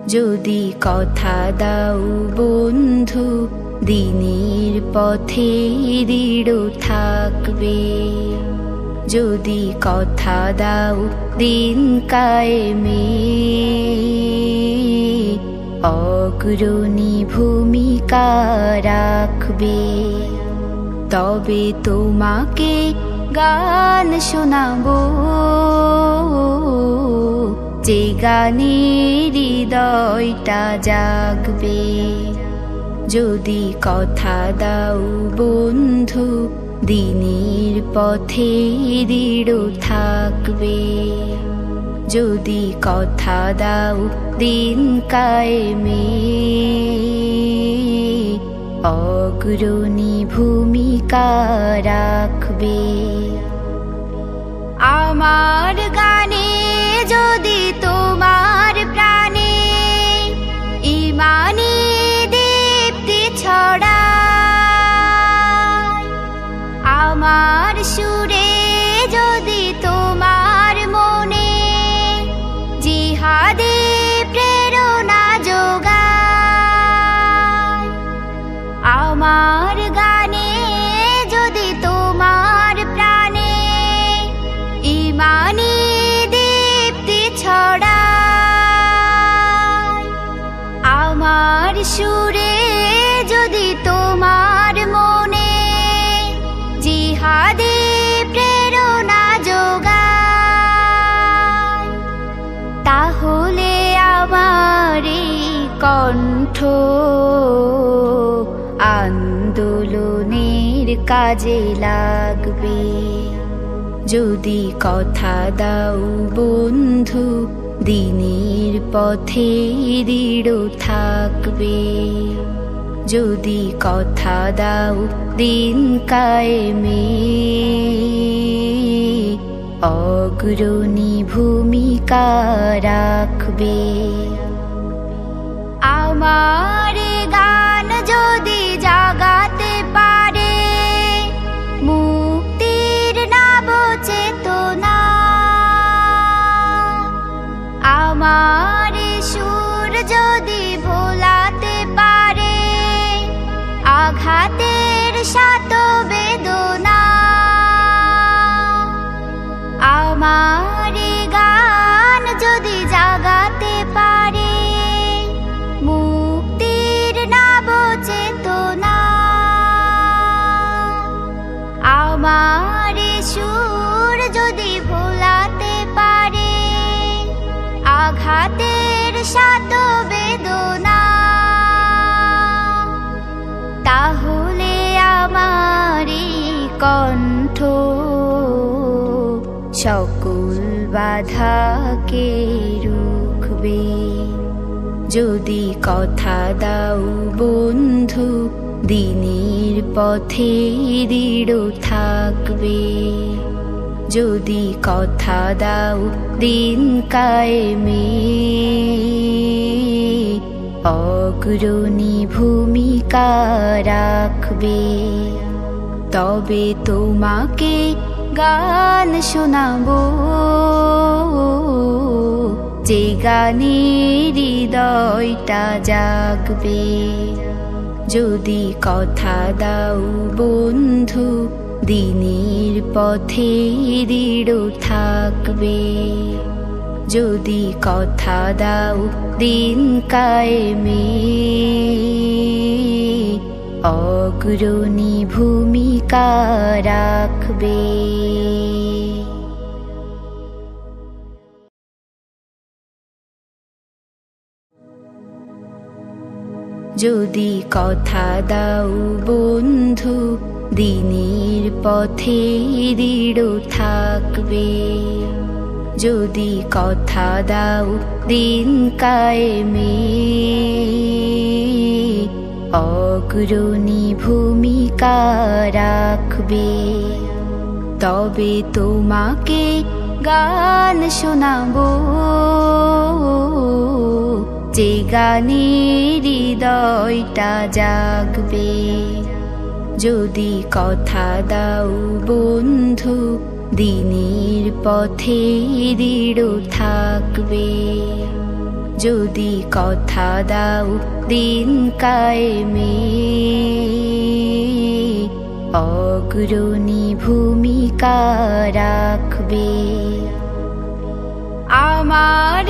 যদি কথা দাও বন্ধু দিনের পথে দৃঢ় থাকবে, যদি কথা দাও দিন কায়েমে অগ্রণী ভূমিকা রাখবে, তবে তোমাকে গান শোনাবো যে গানে হৃদয়টা জাগবে। যদি কথা দাও বন্ধু দিনের পথে দৃঢ় থাকবে, যদি কথা দাও দিন কায়েমে অগ্রণী ভূমিকা রাখবে। আমার গানে যদি তোমার প্রাণে ঈমানি দীপ্তি ছড়ায়, আমার সুরে যদি তোমার মনে জিহাদি প্রেরণা যোগায়, আমার গানে যদি তোমার প্রাণে ঈমানি দীপ্তি ছড়ায়, আমার সুরে যদি তোমার মনে জিহাদি প্রেরণা যোগায়, তাহলে আমার এই কণ্ঠ আন্দোলনের কাজে লাগবে। যদি কথা দাও বন্ধু দিনের পথে দৃঢ় থাকবে, যদি কথা দাও দিন কায়েমে অগ্রণী ভূমিকা রাখবে। আমার গান যদি জাগাতে পারে মুক্তির নব চেতনা, আমার সুর যদি ভোলাতে পারে আঘাতের শত বেদনা, আমার গান যদি জাগাতে পারে মুক্তির নব চেতনা, আমার সুর যদি ভোলাতে পারে আঘাতের শত বেদনা, তাহলে আমার কণ্ঠ সকল বাধাকে রুখবে। যদি কথা দাও বন্ধু দিনের পথে দৃঢ় থাকবে, যদি কথা দাও দিন কায়েমে অগ্রণী ভূমিকা রাখবে, তবে তোমাকে গান শোনাবো যে গানে হৃদয়টা জাগবে। যদি কথা দাও বন্ধু দিনের পথে দৃঢ় থাকবে, যদি কথা দাও দিন কায়েমে অগ্রণী ভূমিকা রাখবে। যদি কথা দাও বন্ধু দিনের পথে দৃঢ় থাকবে, যদি কথা দাও দিন কায়েমে অগ্রণী ভূমিকা রাখবে, তবে তোমাকে গান শোনাবো যে গানে হৃদয়টা জাগবে। যদি কথা দাও বন্ধু দিনের পথে দৃঢ় থাকবে, যদি কথা দাও দিন কায়েমে অগ্রণী ভূমিকা রাখবে। আমার